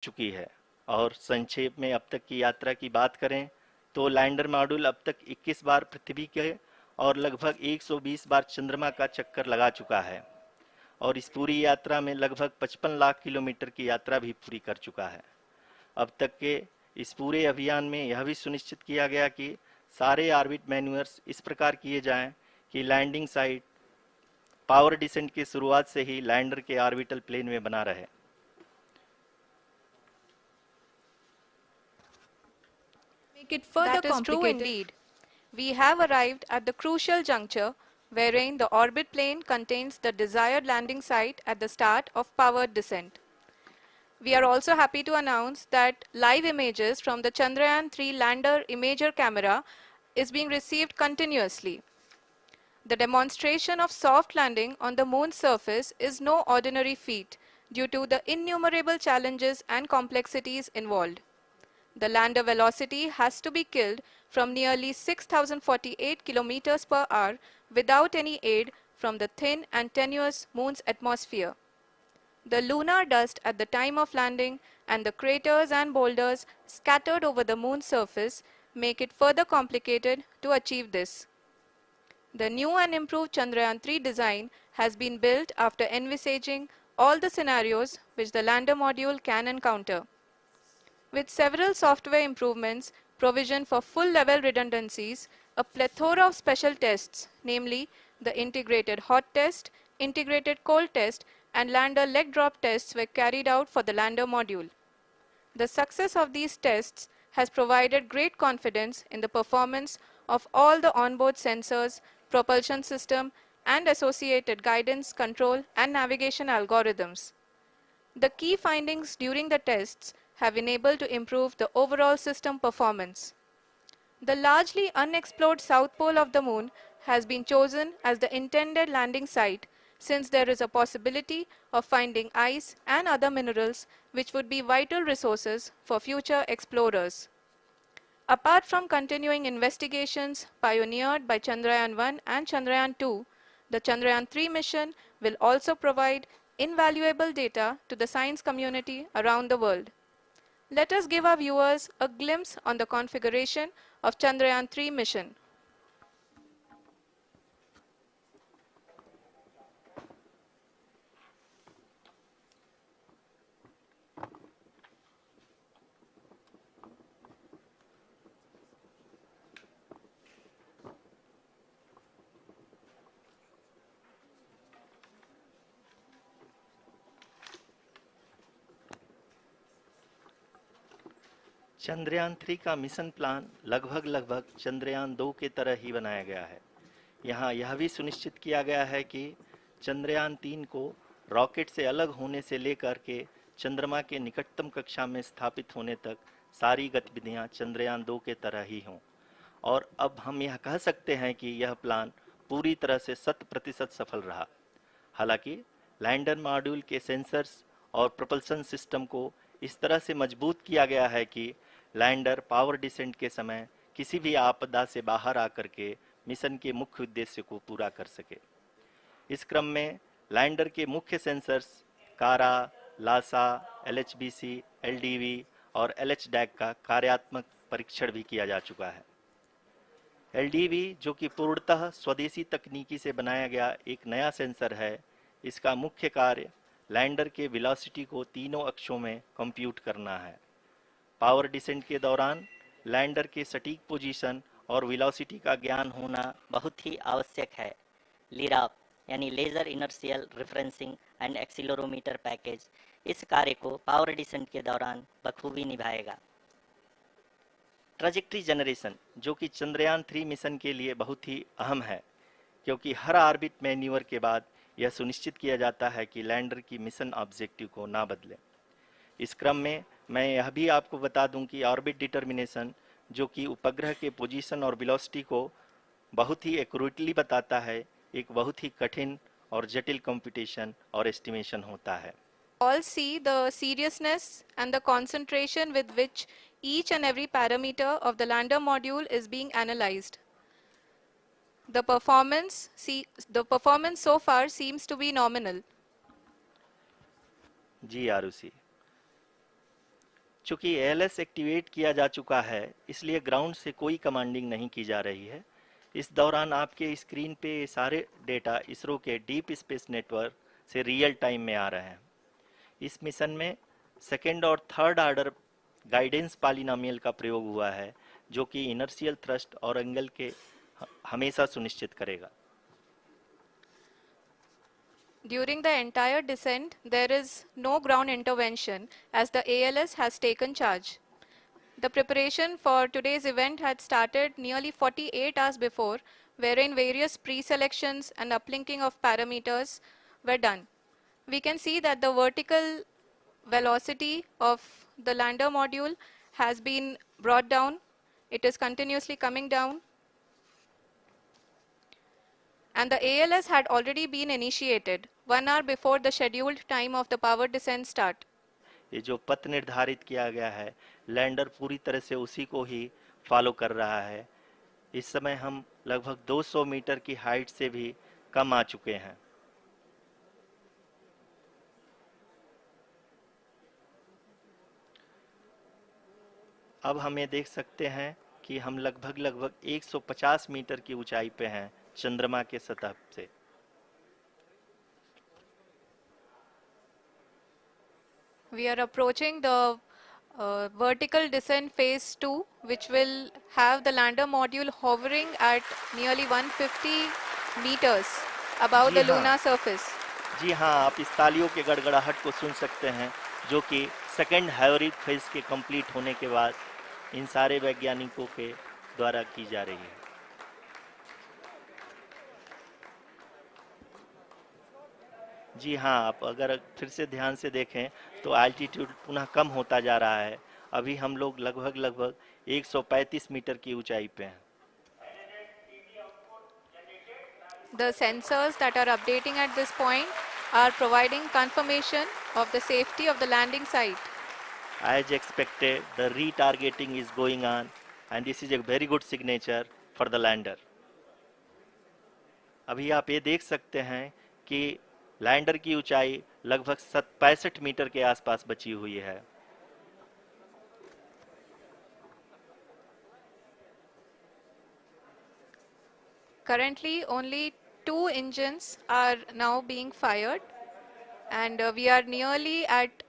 चुकी है। और संक्षेप में अब तक की यात्रा की बात करें तो लैंडर मॉड्यूल अब तक 21 बार पृथ्वी के और लगभग 120 बार चंद्रमा का चक्कर लगा चुका है और इस पूरी यात्रा में लगभग 55 लाख किलोमीटर की यात्रा भी पूरी कर चुका है। अब तक के इस पूरे अभियान में यह भी सुनिश्चित किया गया कि सारे ऑर्बिट मैन्यूअर्स इस प्रकार किए जाएं कि लैंडिंग साइट पावर डिसेंट की शुरुआत से ही लैंडर के ऑर्बिटल प्लेन में बना रहे। Make it further That is true complicated. indeed. We have arrived at the crucial juncture wherein the orbit plane contains the desired landing site at the start of powered descent. We are also happy to announce that live images from the Chandrayaan-3 lander imager camera is being received continuously. The demonstration of soft landing on the moon's surface is no ordinary feat due to the innumerable challenges and complexities involved. The lander velocity has to be killed from nearly 6,048 kilometers per hour without any aid from the thin and tenuous moon's atmosphere. The lunar dust at the time of landing and the craters and boulders scattered over the moon's surface make it further complicated to achieve this. The new and improved Chandrayaan-3 design has been built after envisaging all the scenarios which the lander module can encounter. With several software improvements, provision for full-level redundancies, a plethora of special tests, namely the integrated hot test, integrated cold test, and lander leg drop tests were carried out for the lander module. The success of these tests has provided great confidence in the performance of all the onboard sensors, propulsion system, and associated guidance, control, and navigation algorithms. The key findings during the tests have enabled to improve the overall system performance. The largely unexplored south pole of the moon has been chosen as the intended landing site since there is a possibility of finding ice and other minerals which would be vital resources for future explorers. Apart from continuing investigations pioneered by Chandrayaan-1 and Chandrayaan-2, the Chandrayaan-3 mission will also provide invaluable data to the science community around the world. Let us give our viewers a glimpse on the configuration of Chandrayaan-3 mission. Chandrayaan 3 का mission plan लगभग चंद्रयान 2 के तरह ही बनाया गया है। यहाँ यह भी सुनिश्चित किया गया है कि चंद्रयान 3 को रॉकेट से अलग होने से लेकर के चंद्रमा के निकटतम कक्षा में स्थापित होने तक सारी गतिविधियां चंद्रयान 2 के तरह ही हों। और अब हम यह कह सकते हैं कि यह प्लान पूरी तरह से 100% सफल रहा। हालांकि लैंडर मॉड्यूल के सेंसर्स और प्रोपल्शन सिस्टम को इस तरह से मजबूत किया गया है कि लैंडर पावर डिसेंट के समय किसी भी आपदा से बाहर आकर के मिशन के मुख्य उद्देश्य को पूरा कर सके। इस क्रम में लैंडर के मुख्य सेंसर्स कारा, लासा, एलएचबीसी, एलडीवी और एलएचडैक का कार्यात्मक परीक्षण भी किया जा चुका है। एलडीवी, जो कि पूर्णतः स्वदेशी तकनीकी से बनाया गया एक नया सेंसर है, इसका मुख्य कार्य लैंडर के वेलोसिटी को तीनों अक्षों में कंप्यूट करना है। पावर डिसेंट के दौरान लैंडर के सटीक पोजीशन और वेलोसिटी का ज्ञान होना बहुत ही आवश्यक है। लिराप यानी laser inertial referencing and accelerometer package इस कार्य को पावर डिसेंट के दौरान बखूबी निभाएगा। ट्रैजेक्टरी जनरेशन, जो कि चंद्रयान 3 मिशन के लिए बहुत ही अहम है, क्योंकि हर ऑर्बिट मैन्यूवर के बाद यह सुनिश्चित किया जाता है कि लैंडर की मिशन ऑब्जेक्टिव को ना बदले। इस क्रम में मैं यह भी आपको बता दूं कि ऑर्बिट डिटर्मिनेशन, जो कि उपग्रह के पोजीशन और वेलोसिटी को बहुत ही एक्यूरेटली बताता है, एक बहुत ही कठिन और जटिल कंप्यूटेशन और एस्टिमेशन होता है। All see the seriousness and the concentration with which each and every parameter of the lander module is being analyzed. The performance so far seems to be nominal. जी आरुषि, चूंकि एएलएस एक्टिवेट किया जा चुका है, इसलिए ground से कोई commanding नहीं की जा रही है। इस दौरान आपके स्क्रीन पे ये सारे डेटा इसरो के डीप स्पेस नेटवर्क से रियल टाइम में आ रहे हैं। इस मिशन में सेकेंड और थर्ड ऑर्डर गाइडेंस पॉलिनोमियल का प्रयोग हुआ है, जो कि इनर्शियल थ्रस्ट और एंगल के हमेशा सुनिश्चित करेगा। During the entire descent, there is no ground intervention as the ALS has taken charge. The preparation for today's event had started nearly 48 hours before, wherein various pre-selections and uplinking of parameters were done. We can see that the vertical velocity of the lander module has been brought down. It is continuously coming down. And the ALS had already been initiated 1 hour before the scheduled time of the power descent start. ये जो पथ निर्धारित किया गया है, lander पूरी तरह से उसी को ही फॉलो कर रहा है। इस समय हम लगभग 200 मीटर की हाइट से भी कम आ चुके हैं। अब हम ये देख सकते हैं कि हम लगभग 150 मीटर की ऊंचाई पे हैं चंद्रमा के सतह से। We are approaching the vertical descent phase 2, which will have the lander module hovering at nearly 150 meters above the जी हाँ। lunar surface. जी हाँ, आप इस तालियों के गड़गड़ाहट को सुन सकते हैं, जो कि सेकेंड हाइब्रिड फेज के कंप्लीट होने के बाद इन सारे वैज्ञानिकों के द्वारा की जा रही है। जी हाँ, आप अगर फिर से ध्यान से देखें तो एल्टीट्यूड पुनः कम होता जा रहा है। अभी हम लोग लगभग 135 मीटर की ऊंचाई पे हैं। The sensors that are updating at this point are providing confirmation of the safety of the landing site. As expected, the retargeting is going on and this is a very good signature for the lander. अभी आप ये देख सकते हैं कि lander की ऊंचाई लगभग 65 मीटर के आसपास बची हुई है। Currently, only 2 engines are now being fired, and we are nearly at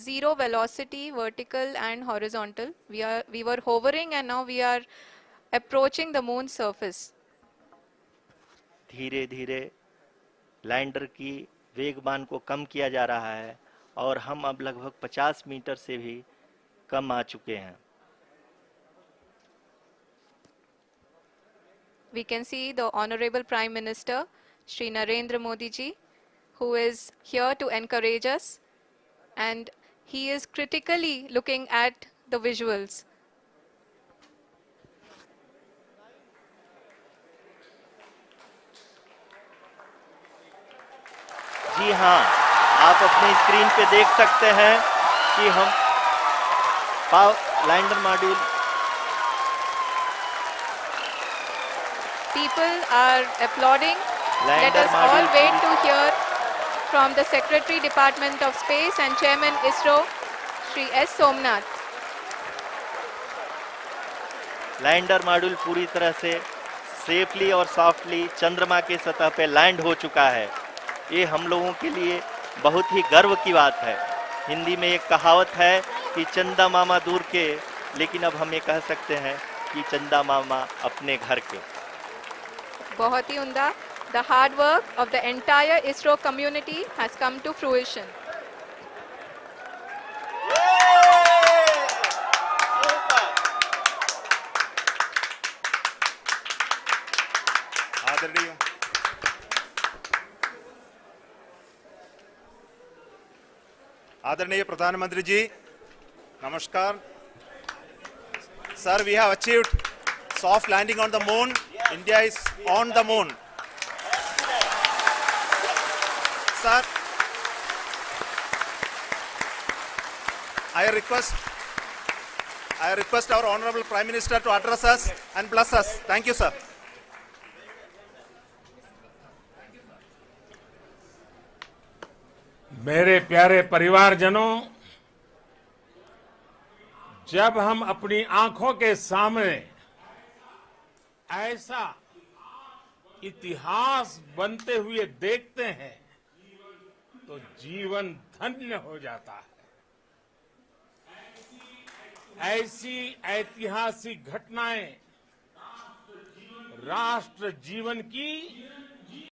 zero velocity, vertical and horizontal. We were hovering, and now we are approaching the moon's surface. धीरे धीरे लैंडर की वेगमान को कम किया जा रहा है और हम अब लगभग 50 मीटर से भी कम आ चुके हैं। We can see the Honorable Prime Minister, Shri Narendra Modi ji, who is here to encourage us, and he is critically looking at the visuals. जी हाँ, आप अपने स्क्रीन पे देख सकते हैं कि हम lander module People are applauding. Let lander us all module wait to hear from the Secretary Department of Space and Chairman ISRO, Shri S. Somnath. Lander module पूरी तरह से सेफली और सॉफ्टली चंद्रमा के सतह पे लैंड हो चुका है। ये हम लोगों के लिए बहुत ही गर्व की बात है। हिंदी में एक कहावत है कि चंदा मामा दूर के, लेकिन अब हम ये कह सकते हैं कि चंदा मामा अपने घर के। बहुत ही उम्दा. The hard work of the entire ISRO community has come to fruition. आदरणीय आदरणीय प्रधानमंत्री जी, नमस्कार। Sir, we have achieved soft landing on the moon. India is on the moon. Sir, I request our Honorable Prime Minister to address us and bless us. Thank you, sir. मेरे प्यारे परिवारजनों, जब हम अपनी आंखों के सामने ऐसा इतिहास बनते हुए देखते हैं तो जीवन धन्य हो जाता है। ऐसी ऐतिहासिक घटनाएं राष्ट्र जीवन की